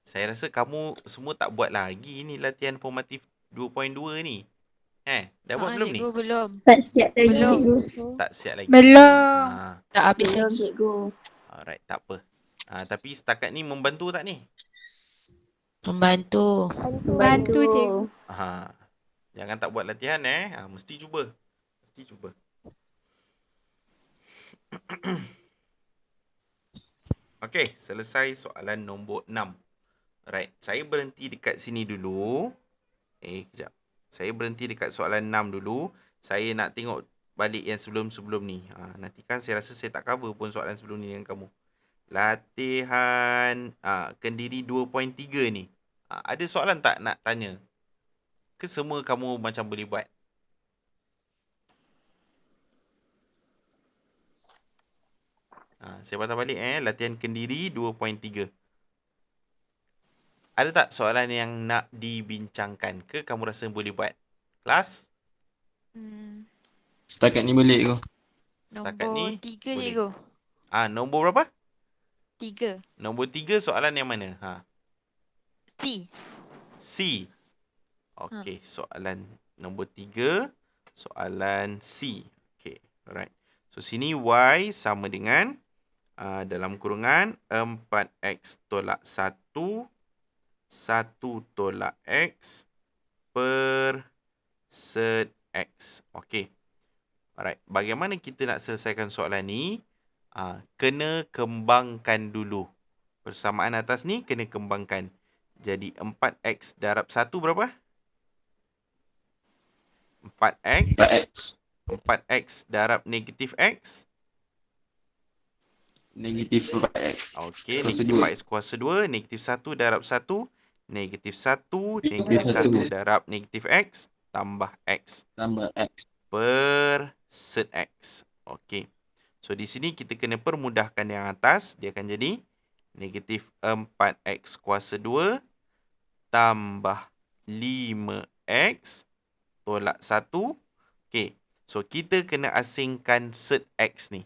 Saya rasa kamu semua tak buat lagi ni latihan formatif 2.2 ni. Dah buat belum ni? Tak siap lagi cikgu. Tak siap lagi. Belum. Tak habis Belum, lagi. cikgu. Alright, tak apa. Tapi setakat ni membantu tak ni? Membantu. Bantu cikgu. Jangan tak buat latihan mesti cuba. Mesti cuba. Okey, selesai soalan nombor 6. Alright, saya berhenti dekat sini dulu. Kejap. Saya berhenti dekat soalan 6 dulu. Saya nak tengok balik yang sebelum-sebelum ni. Nanti kan saya rasa saya tak cover pun soalan sebelum ni dengan kamu. Latihan Kendiri 2.3 ni. Ada soalan tak nak tanya? Ke semua kamu macam boleh buat? Saya patah balik latihan Kendiri 2.3. Ada tak soalan yang nak dibincangkan ke kamu rasa boleh buat? Kelas? Setakat ni boleh ke? Setakat ni 3 boleh. cikgu. Nombor berapa? 3. Nombor 3 soalan yang mana? C. C. Okey, soalan nombor 3, soalan C. Okey, alright. So, sini Y sama dengan dalam kurungan 4X tolak 1, 1 tolak X per set X. Okey. Alright, bagaimana kita nak selesaikan soalan ni? Kena kembangkan dulu. Persamaan atas ni kena kembangkan. Jadi 4X darab 1 berapa? 4X. 4X darab negatif X. Negatif 4X. Okey, Kuasa negatif 2. 4X kuasa 2. Negatif 1 darab 1. Negatif 1. Negatif 1 darab negatif X. Tambah X. Tambah X. Per set X. Okey. So, di sini kita kena permudahkan yang atas. Dia akan jadi negatif 4X kuasa 2 tambah 5X tolak 1. Okey. So, kita kena asingkan set X ni.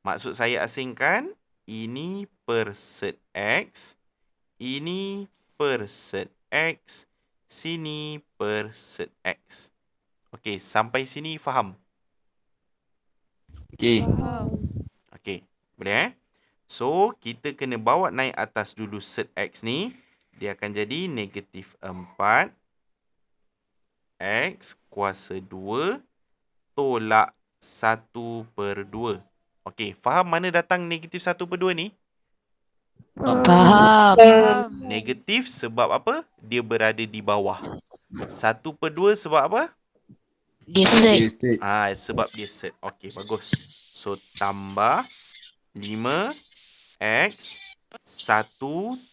Maksud saya asingkan, ini per set X. Ini per set X. Sini per set X. Okey, sampai sini faham? Okey. Okey, boleh So, kita kena bawa naik atas dulu set X ni. Dia akan jadi negatif 4 X kuasa 2 tolak 1 per 2. Okey, faham mana datang negatif 1 per 2 ni? Faham. Negatif sebab apa? Dia berada di bawah. 1 per 2 sebab apa? Dia set. Sebab dia set. Okey, bagus. So, tambah 5X 1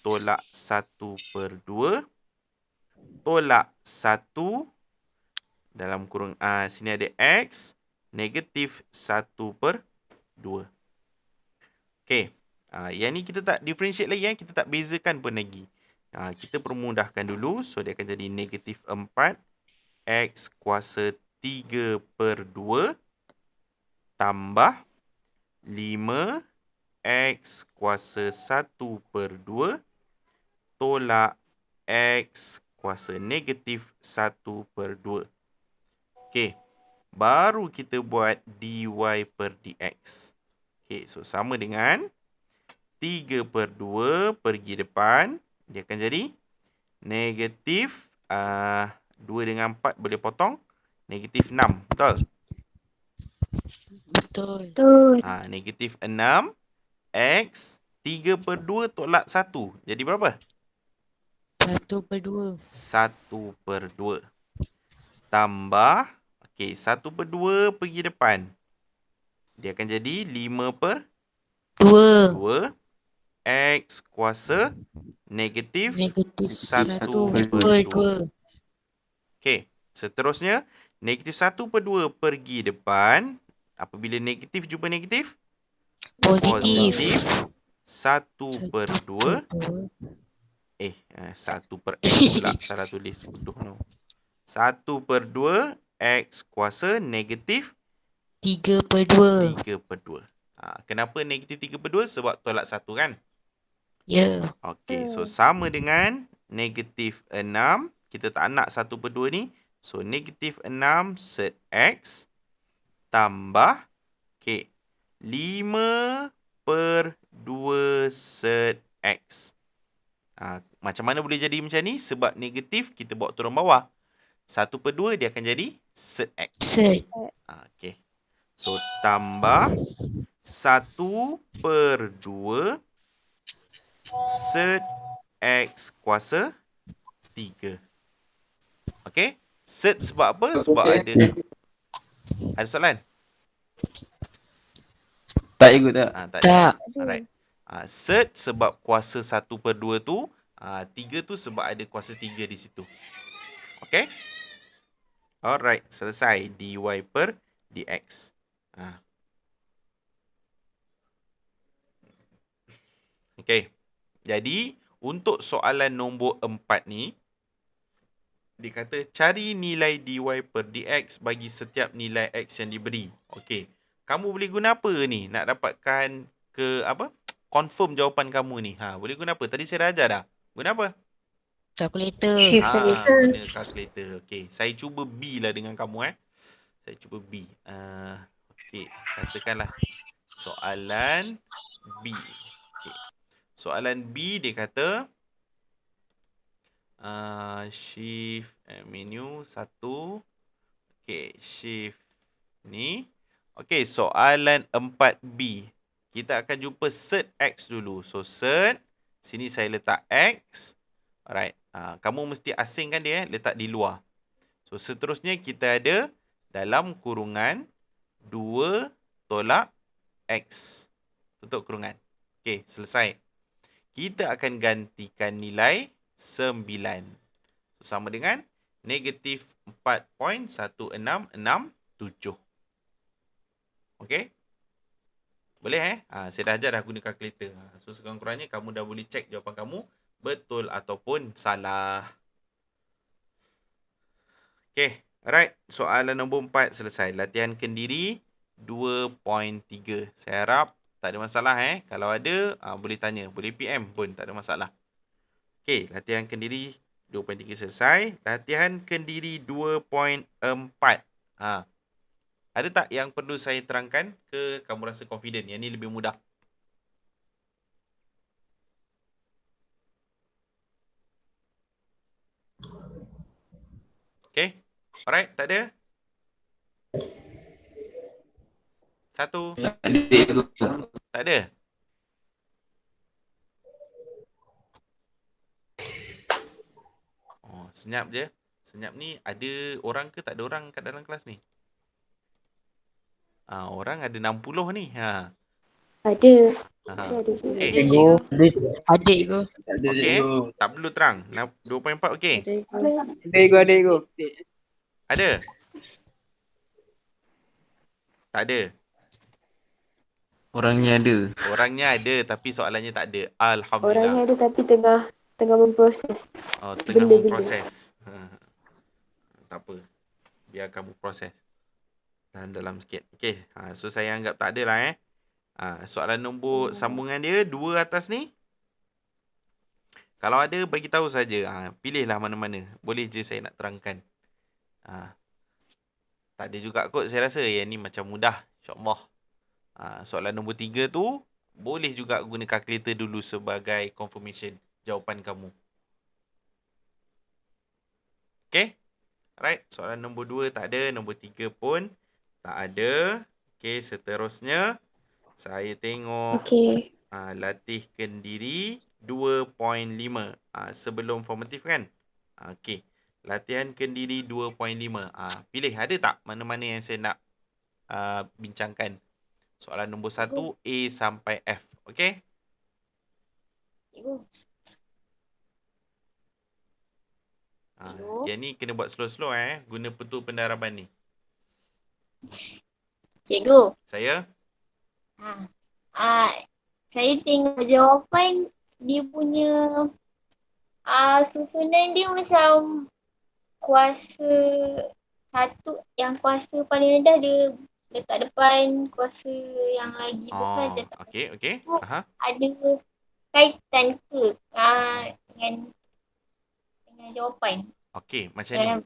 tolak 1 per 2 tolak 1 dalam kurung sini ada X negatif 1 per 2. Okey. Yang ni kita tak differentiate lagi kita tak bezakan pun lagi. Kita permudahkan dulu. So, dia akan jadi negatif 4 X kuasa 3 per 2 tambah 5 X kuasa 1 per 2 tolak X kuasa negatif 1 per 2. Okey. Baru kita buat dy per dx. Okey, so sama dengan 3 per 2 pergi depan. Dia akan jadi negatif 2 dengan 4 boleh potong. Negatif 6. Betul? Betul. Betul. Negatif 6 X 3/2 tolak 1. Jadi berapa? 1/2. 1/2. Tambah. Okey, 1/2 pergi depan. Dia akan jadi 5/2 2. X kuasa negatif Negatif 1/2. 1/2. Okey, seterusnya negatif 1/2 pergi depan. Apabila negatif jumpa negatif, Positif. 1/2. 1/x pula salah tulis. Bodoh no. 1/2 X kuasa negatif 3/2. 3/2. Kenapa negatif 3/2? Sebab tolak 1 kan? Ya. Okey, so sama dengan negatif 6. Kita tak nak 1/2 ni. So, negatif 6 set X tambah 5/2 set X. Macam mana boleh jadi macam ni? Sebab negatif kita bawa turun bawah. 1/2 dia akan jadi set X. Set. Okey. So, tambah 1/2 set X kuasa 3. Okey? Set sebab apa? Sebab ada soalan? Tak ikut tak? Tak ada. Tak. Alright. Set sebab kuasa 1/2 tu. 3 tu sebab ada kuasa 3 di situ. Okey? Alright. Selesai. dy per dx. Okey. Jadi, untuk soalan nombor 4 ni, dia kata cari nilai dy per dx bagi setiap nilai x yang diberi. Okey. Kamu boleh guna apa ni nak dapatkan confirm jawapan kamu ni? Boleh guna apa? Tadi saya dah ajar dah. Guna apa? Calculator. Guna calculator. Okey, saya cuba B lah dengan kamu Saya cuba B. Okey, katakanlah soalan B. Okey. Soalan B dia kata shift menu 1. Okey, shift ni. Okey, soalan 4B. Kita akan jumpa set X dulu. So, set. Sini saya letak X. Alright. Kamu mesti asingkan dia letak di luar. So, seterusnya kita ada dalam kurungan 2 tolak X. Tutup kurungan. Okey, selesai. Kita akan gantikan nilai 9. So, sama dengan negatif 4.1667. Okey? Boleh saya dah ajar dah guna kalkulator. So, sekurang-kurangnya kamu dah boleh cek jawapan kamu betul ataupun salah. Okey. Alright. Soalan nombor 4 selesai. Latihan kendiri 2.3. Saya harap tak ada masalah Kalau ada, boleh tanya. Boleh PM pun tak ada masalah. Okey. Latihan kendiri 2.3 selesai. Latihan kendiri 2.4. Ada tak yang perlu saya terangkan ke kamu rasa confident? Yang ni lebih mudah. Okay. Alright, tak ada? 1. Tak ada ikut. Tak ada? Senyap je. Senyap ni ada orang ke tak ada orang kat dalam kelas ni? Orang ada 60 ni. Ada. Okey. Adik ke? Okey. Tak perlu terang. 2.4 okey. Ada ego. Ada? Tak ada. Orangnya ada. Orangnya ada tapi soalannya tak ada. Alhamdulillah. Orangnya ada tapi tengah memproses. Tengah benda-benda. memproses. Tak apa. Biar kamu proses. Dalam sikit. Okey. So saya anggap tak ada lah soalan nombor sambungan dia 2 atas ni. Kalau ada bagi tahu saja. Pilihlah mana-mana. Boleh je saya nak terangkan. Tak ada juga kot saya rasa. Yang ni macam mudah. InsyaAllah. Soalan nombor 3 tu boleh juga guna kalkulator dulu sebagai confirmation jawapan kamu. Okay. Alright. Soalan nombor 2 tak ada. Nombor 3 pun tak ada. Okey, seterusnya saya tengok Okey. latihkan diri 2.5. Sebelum formatif kan? Okey. Latihankan diri 2.5. Pilih ada tak mana-mana yang saya nak bincangkan? Soalan nombor 1 A sampai F. Okey? Cikgu. Yang ni kena buat slow-slow guna petul pendaraban ni. Cikgu. Saya? Saya tengok jawapan dia punya susunan dia macam kuasa satu, yang kuasa paling rendah dia letak depan kuasa yang lagi besar dia tak Okey. ada kaitan ke dengan jawapan. Okey, macam ni.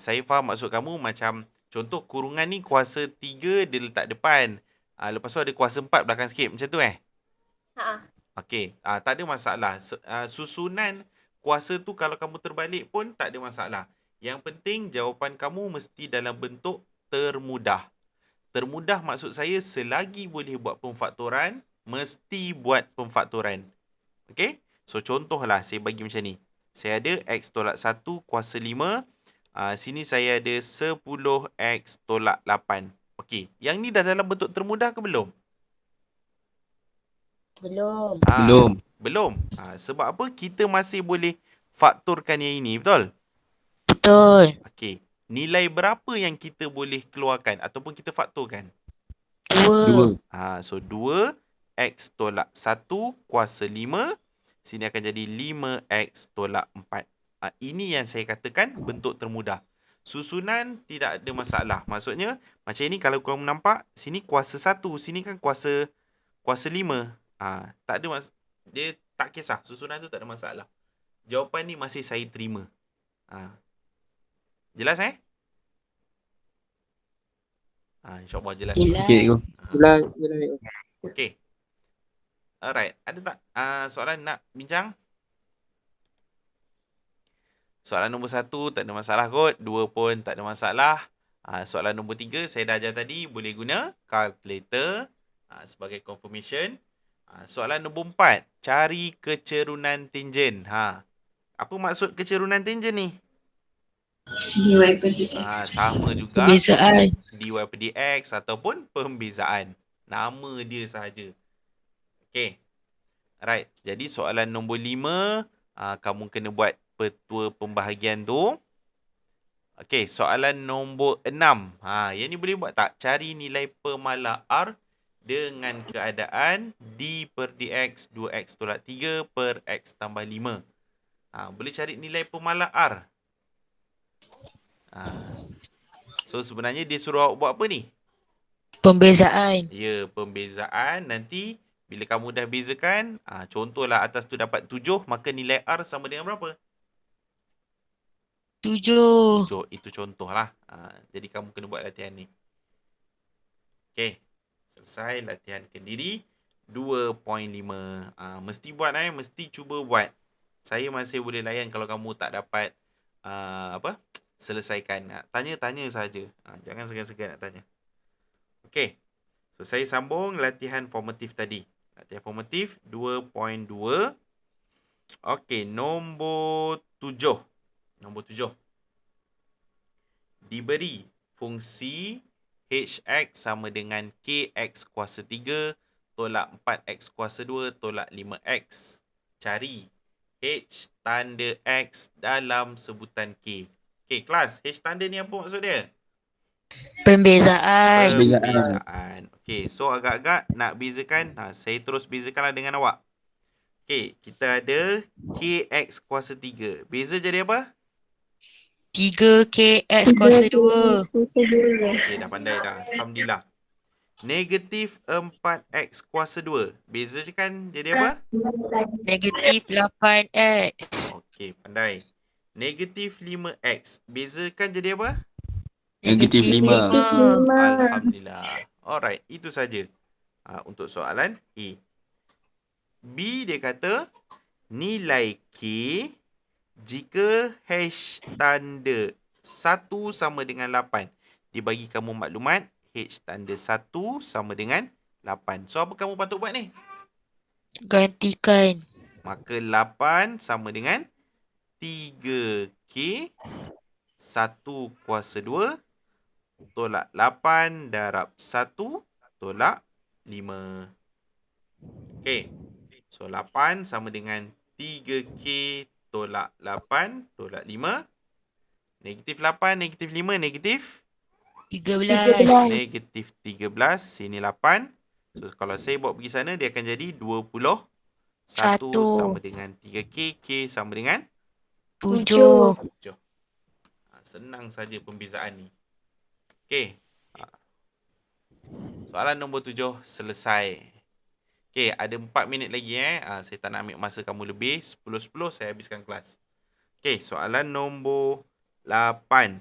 Saya faham maksud kamu macam contoh kurungan ni kuasa 3 dia letak depan. Lepas tu ada kuasa 4 belakang sikit. Macam tu Okey, tak ada masalah. Susunan kuasa tu kalau kamu terbalik pun tak ada masalah. Yang penting jawapan kamu mesti dalam bentuk termudah. Termudah maksud saya selagi boleh buat pemfaktoran, mesti buat pemfaktoran. Okey? So contohlah saya bagi macam ni. Saya ada X tolak 1 kuasa 5. Sini saya ada 10X tolak 8. Okey, yang ni dah dalam bentuk termudah ke belum? Belum. Belum. Sebab apa? Kita masih boleh faktorkan yang ini, betul? Betul. Okey. Nilai berapa yang kita boleh keluarkan ataupun kita faktorkan? 2. So 2 X tolak 1 kuasa 5. Sini akan jadi 5X tolak 4. Ini yang saya katakan bentuk termudah. Susunan tidak ada masalah. Maksudnya macam ini kalau kamu nampak, sini kuasa 1, sini kan kuasa 5. Tak ada dia tak kisah. Susunan tu tak ada masalah. Jawapan ni masih saya terima. Jelas InsyaAllah jelas. Jelas. Okey. Alright. Ada tak soalan nak bincang? Soalan nombor 1 tak ada masalah kot. 2 pun tak ada masalah. Soalan nombor 3 saya dah ajar tadi. Boleh guna calculator sebagai confirmation. Soalan nombor 4. Cari kecerunan tangent. Apa maksud kecerunan tangent ni? dy per dx. Sama juga. Pembezaan. dy per dx ataupun pembezaan. Nama dia sahaja. Okey. Alright. Jadi soalan nombor 5. Kamu kena buat petua pembahagian tu. Okey. Soalan nombor 6. Yang ni boleh buat tak? Cari nilai pemalar R dengan keadaan d per dx 2x tolak 3 per x tambah 5. Boleh cari nilai pemalar R. So sebenarnya dia suruh awak buat apa ni? Pembezaan. Ya, pembezaan. Nanti bila kamu dah bezakan, contohlah atas tu dapat 7, maka nilai R sama dengan berapa? 7. 7. Itu contohlah. Jadi kamu kena buat latihan ni. Okey. Selesai latihankan diri 2.5. Mesti buat mesti cuba buat. Saya masih boleh layan kalau kamu tak dapat selesaikan. Tanya-tanya saja. Jangan segan-segan nak tanya. Okey. So saya sambung latihan formatif tadi. Latihan formatif 2.2. Okey, nombor 7. Nombor 7. Diberi fungsi hx sama dengan kx kuasa 3 tolak 4x kuasa 2 tolak 5x. Cari h tanda x dalam sebutan k. Okey, kelas. H tanda ni apa maksud dia? Pembezaan. Pembezaan. Okey, so agak-agak nak bezakan. Saya terus bezakanlah dengan awak. Okey, kita ada kx kuasa 3. Beza jadi apa? 3kx kuasa 2. Okey, dah pandai dah. Alhamdulillah. Negatif 4x kuasa 2. Beza je kan jadi apa? Negatif 8x. Okey, pandai. Negatif 5x. Beza kan jadi apa? Negatif 5. Alhamdulillah. Alright, itu saja. Untuk soalan A. B dia kata nilai K jika hash tanda 1 sama dengan 8. Dia bagi kamu maklumat H tanda 1 sama dengan 8. So, apa kamu patut buat ni? Gantikan. Maka 8 sama dengan 3K 1 kuasa 2 tolak 8 darab 1 tolak 5. Okey. So, 8 sama dengan 3K tolak 8 tolak 5. Negatif 8, negatif 5, negatif 13. negatif 13. Sini 8. So, kalau saya bawa pergi sana, dia akan jadi 21 sama dengan 3K. K sama dengan 7. 7. Senang saja pembezaan ni. Okey. Soalan nombor 7 selesai. Okey, ada 4 minit lagi saya tak nak ambil masa kamu lebih. 10-10 saya habiskan kelas. Okey, soalan nombor 8.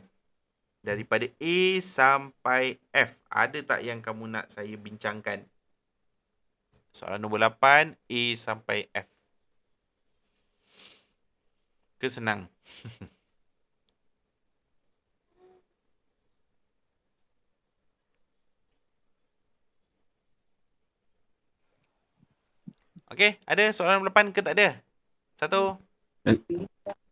Daripada A sampai F. Ada tak yang kamu nak saya bincangkan? Soalan nombor 8, A sampai F. Ke senang? Okey, ada soalan nombor 8 ke tak ada? 1.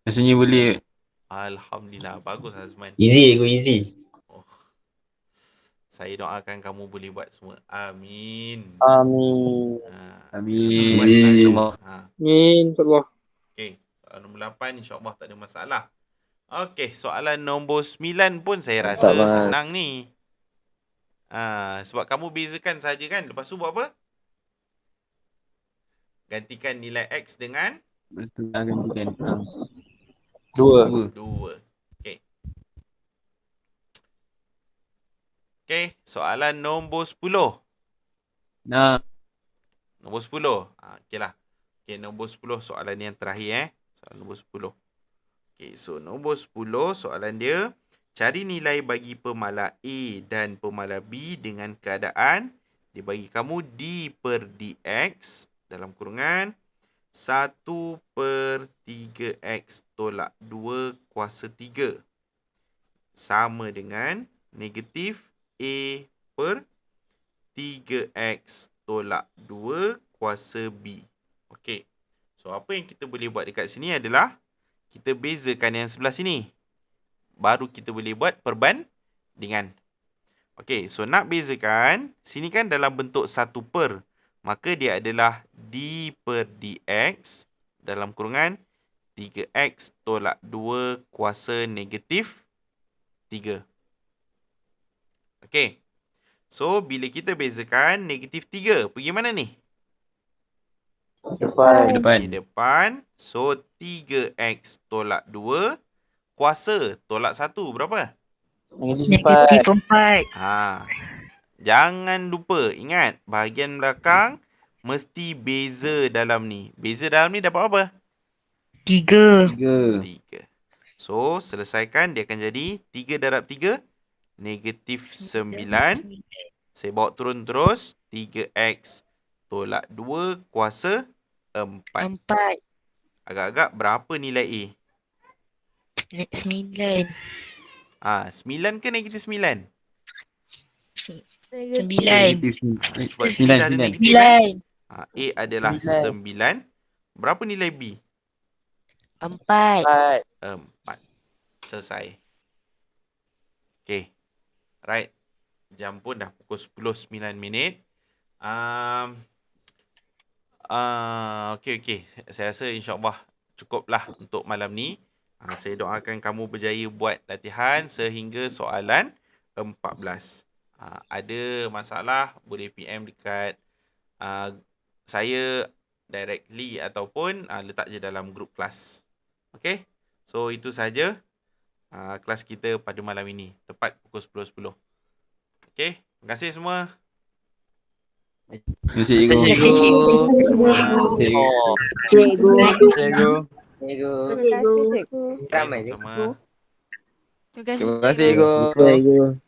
Rasanya boleh. Alhamdulillah, bagus Azman. Easy, go easy. Oh. Saya doakan kamu boleh buat semua. Amin. Amin. Amin. Buat saja. InsyaAllah. Amin. InsyaAllah. Okey, soalan nombor 8 insya-Allah tak ada masalah. Okey, soalan nombor 9 pun saya rasa Mantap, Mas. senang ni. Sebab kamu bezakan saja kan. Lepas tu buat apa? Gantikan nilai X dengan Betul lah gantikan. 2. 2. Okey. Okey, soalan nombor 10. Nah, Nombor 10. Okeylah. Okey, nombor 10 soalan yang terakhir Soalan nombor 10. Okey, so nombor 10 soalan dia, cari nilai bagi pemalas A dan pemalas B dengan keadaan dia bagi kamu D per DX dalam kurungan 1/3x tolak 2 kuasa 3 sama dengan negatif A per 3x tolak 2 kuasa B. Okey. So, apa yang kita boleh buat dekat sini adalah kita bezakan yang sebelah sini. Baru kita boleh buat perbandingan. Okey, so nak bezakan, sini kan dalam bentuk 1 per. Maka dia adalah D per DX dalam kurungan 3x tolak 2 kuasa negatif 3. Okey. So, bila kita bezakan negatif 3, pergi mana ni? Depan. depan. Di depan. So, 3x tolak 2 kuasa tolak 1 berapa? Negatif 4. Jangan lupa, ingat, bahagian belakang mesti beza dalam ni. Beza dalam ni dapat apa? 3. 3. So, selesaikan, dia akan jadi 3 darab 3, negatif 9. Saya bawa turun terus, 3x tolak 2 kuasa 4. 4. Agak-agak berapa nilai A? 9. 9 ke negatif 9? 9. Sebab sini dah ada 9. negatif kan? 9. A adalah 9. Berapa nilai B? 4. 4. Selesai. Okay. Right. Jam pun dah pukul 10.09 minit. Okay. Saya rasa insyaAllah cukuplah untuk malam ni. Saya doakan kamu berjaya buat latihan sehingga soalan 14. Ada masalah boleh PM dekat saya directly ataupun letak je dalam grup kelas. Okay. So itu saja kelas kita pada malam ini. Tepat pukul 10.10. Okay. Terima kasih semua. Terima kasih cikgu. Cikgu. Terima kasih, cikgu. Ramai Sama. Terima kasih, Terima kasih, cikgu.